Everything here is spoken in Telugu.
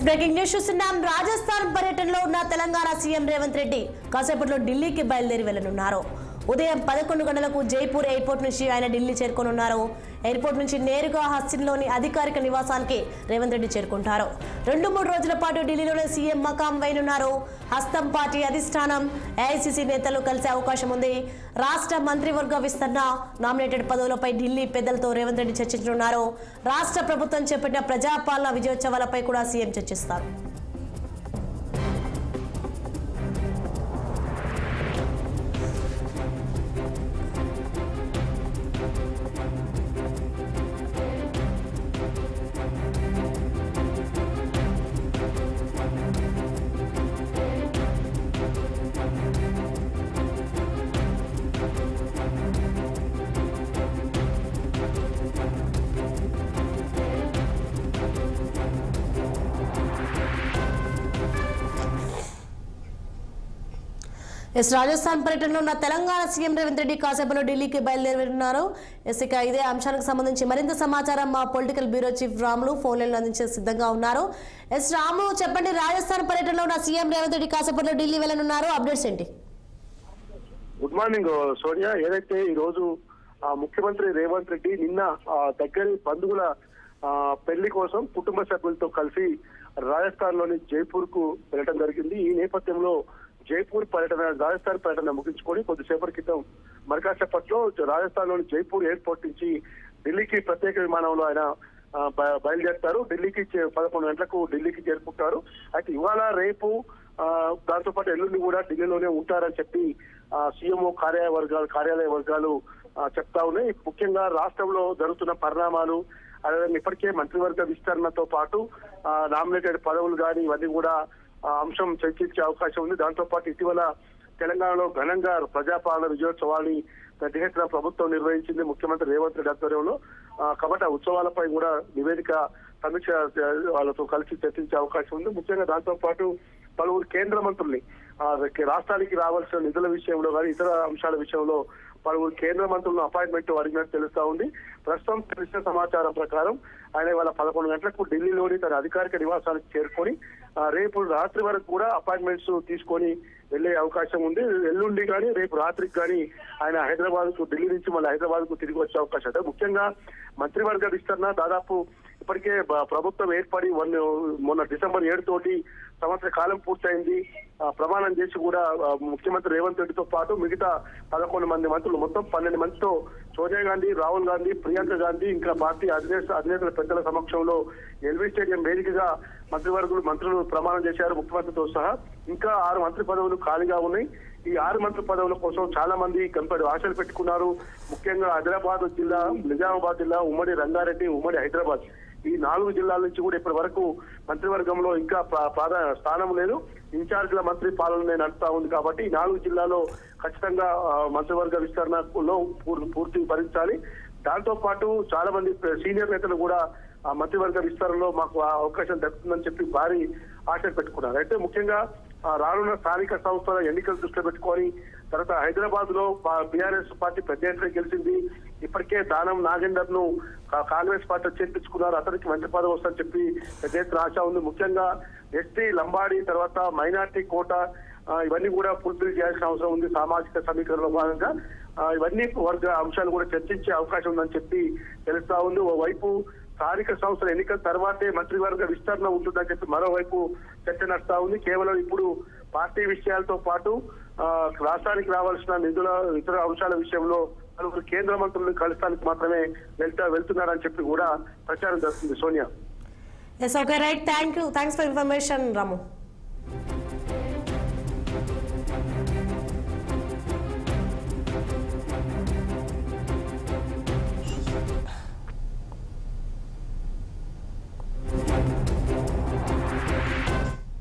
బ్రేకింగ్ న్యూస్ చూస్తున్నాం. రాజస్థాన్ పర్యటనలో ఉన్న తెలంగాణ సీఎం రేవంత్ రెడ్డి కాసేపట్లో ఢిల్లీకి బయలుదేరి వెళ్లనున్నారు. ఉదయం 11 గంటలకు జైపూర్ ఎయిర్పోర్ట్ నుంచి ఆయన ఢిల్లీ చేరుకోనున్నారు. ఎయిర్పోర్ట్ నుంచి నేరుగా హస్తిన్లోని అధికారిక నివాసానికి రేవంత్ రెడ్డి చేరుకుంటారు. 2-3 రోజుల పాటు ఢిల్లీలోనే సీఎం మకాం వేయనున్నారు. హస్తం పార్టీ అధిష్టానం, ఏఐసీసీ నేతలు కలిసే అవకాశం ఉంది. రాష్ట్ర మంత్రివర్గ విస్తరణ, నామినేటెడ్ పదవులపై ఢిల్లీ పెద్దలతో రేవంత్ రెడ్డి చర్చించనున్నారు. రాష్ట్ర ప్రభుత్వం చేపట్టిన ప్రజాపాలన విజయోత్సవాలపై కూడా సీఎం చర్చిస్తారు. రాజస్థాన్ పర్యటనలో ఉన్న తెలంగాణ సీఎం రేవంత్ రెడ్డి కాసేపట్లో ఢిల్లీకి బయలుదేరుతున్నారు. ఇక ఇదే అంశానికి సంబంధించి మరింత సమాచారం మా political bureau chief Ramulu phone line అందించే సిద్ధంగా ఉన్నారు. రాములు, చెప్పండి, రాజస్థాన్ పర్యటనలో ఉన్న సీఎం రేవంత్ రెడ్డి కాసేపట్లో ఢిల్లీ వెళ్ళనున్నారు, అప్డేట్స్ ఏంటి? Good morning Sonia. ఏదైతే ఈ రోజు ముఖ్యమంత్రి రేవంత్ రెడ్డి నిన్న దగ్గరి బంధువుల పెళ్లి కోసం కుటుంబ సభ్యులతో కలిసి రాజస్థాన్ లోని జైపూర్ కు వెళ్ళడం జరిగింది. ఈ నేపథ్యంలో జైపూర్ పర్యటన, రాజస్థాన్ పర్యటన ముగించుకొని కొద్దిసేపటి క్రితం మరికాసేపట్లో రాజస్థాన్ లోని జైపూర్ ఎయిర్పోర్ట్ నుంచి ఢిల్లీకి ప్రత్యేక విమానంలో ఆయన బయలుదేరుతారు. ఢిల్లీకి 11 గంటలకు ఢిల్లీకి చేరుకుంటారు. అయితే ఇవాళ రేపు దాంతో పాటు ఎల్లుండి కూడా ఢిల్లీలోనే ఉంటారని చెప్పి సీఎంఓ కార్యాలయ వర్గాలు చెప్తా ఉన్నాయి. ముఖ్యంగా రాష్ట్రంలో జరుగుతున్న పరిణామాలు, అదేవిధంగా ఇప్పటికే మంత్రివర్గ విస్తరణతో పాటు నామినేటెడ్ పదవులు కానీ ఇవన్నీ కూడా అంశం చర్చించే అవకాశం ఉంది. దాంతో పాటు ఇటీవల తెలంగాణలో ఘనంగా ప్రజాపాలన విజయోత్సవాన్ని పెద్ద ప్రభుత్వం నిర్వహించింది ముఖ్యమంత్రి రేవంత్ రెడ్డి ఆధ్వర్యంలో. కాబట్టి ఆ ఉత్సవాలపై కూడా నివేదిక సమీక్ష వాళ్ళతో కలిసి చర్చించే అవకాశం ఉంది. ముఖ్యంగా దాంతో పాటు పలువురు కేంద్ర మంత్రుల్ని రాష్ట్రానికి రావాల్సిన నిధుల విషయంలో కానీ ఇతర అంశాల విషయంలో పలువురు కేంద్ర మంత్రులను అపాయింట్మెంట్ అడిగినట్టు తెలుస్తా ఉంది. ప్రస్తుతం తెలిసిన సమాచారం ప్రకారం ఆయన ఇవాళ 11 గంటలకు ఢిల్లీలోని తన అధికారిక నివాసానికి చేరుకొని రేపు రాత్రి వరకు కూడా అపాయింట్మెంట్స్ తీసుకొని వెళ్లే అవకాశం ఉంది. ఎల్లుండి కానీ రేపు రాత్రికి కానీ ఆయన హైదరాబాద్ కు, ఢిల్లీ నుంచి మళ్ళీ హైదరాబాద్ కు తిరిగి వచ్చే అవకాశం ఉంది. ముఖ్యంగా మంత్రివర్గ విస్తరణ దాదాపు ఇప్పటికే ప్రభుత్వం ఏర్పడి మొన్న డిసెంబర్ 7 తోటి సంవత్సర కాలం పూర్తయింది. ప్రమాణం చేసి కూడా ముఖ్యమంత్రి రేవంత్ రెడ్డితో పాటు మిగతా 11 మంది మంత్రులు, మొత్తం 12 మందితో సోనియా గాంధీ, రాహుల్ గాంధీ, ప్రియాంక గాంధీ, ఇంకా పార్టీ అధినేతల పెద్దల సమక్షంలో ఎల్బీ స్టేడియం వేదికగా మంత్రులు ప్రమాణం చేశారు ముఖ్యమంత్రితో సహా. ఇంకా 6 మంత్రి పదవులు ఖాళీగా ఉన్నాయి. ఈ 6 మంత్రి పదవుల కోసం చాలా మంది కంపెనీ ఆశలు పెట్టుకున్నారు. ముఖ్యంగా ఆదిలాబాద్ జిల్లా, నిజామాబాద్ జిల్లా, ఉమ్మడి రంగారెడ్డి, ఉమ్మడి హైదరాబాద్, ఈ 4 జిల్లాల నుంచి కూడా ఇప్పటి వరకు మంత్రివర్గంలో ఇంకా స్థానం లేదు. ఇన్ఛార్జీల మంత్రి పాలన నడుస్తా ఉంది. కాబట్టి ఈ 4 జిల్లాలో ఖచ్చితంగా మంత్రివర్గ విస్తరణలో పూర్తి భరించాలి. దాంతో పాటు చాలా మంది సీనియర్ నేతలు కూడా మంత్రివర్గ విస్తరణలో మాకు అవకాశం దక్కుతుందని చెప్పి భారీ ఆశలు పెట్టుకున్నారు. అయితే ముఖ్యంగా రానున్న స్థానిక సంస్థల ఎన్నికలు దృష్టిలో పెట్టుకొని తర్వాత హైదరాబాద్ లో బీఆర్ఎస్ పార్టీ పెద్ద ఎత్తున గెలిచింది. ఇప్పటికే దానం నాగేందర్ ను కాంగ్రెస్ పార్టీ చేర్పించుకున్నారు. అతనికి మంత్రి పదవి వస్తుందని చెప్పి పెద్ద ఎత్తున ఆశ ఉంది. ముఖ్యంగా ఎస్టీ, లంబాడి, తర్వాత మైనార్టీ కోట ఇవన్నీ కూడా ఫుల్ఫిల్ చేయాల్సిన అవసరం ఉంది. సామాజిక సమీకరణలో భాగంగా ఇవన్నీ వర్గ అంశాలు కూడా చర్చించే అవకాశం ఉందని చెప్పి తెలుస్తా ఉంది. ఓవైపు స్థానిక సంస్థల ఎన్నికల తర్వాతే మంత్రివర్గ విస్తరణ ఉంటుందని చెప్పి మరోవైపు చర్చ నడుస్తా ఉంది. కేవలం ఇప్పుడు పార్టీ విషయాలతో పాటు రాష్ట్రానికి రావాల్సిన నిధుల, ఇతర అంశాల విషయంలో పలువురు కేంద్ర మంత్రులను కలుస్తానికి మాత్రమే వెళ్తున్నారని చెప్పి కూడా ప్రచారం జరుగుతుంది. Sonia. Thanks for information Ramu.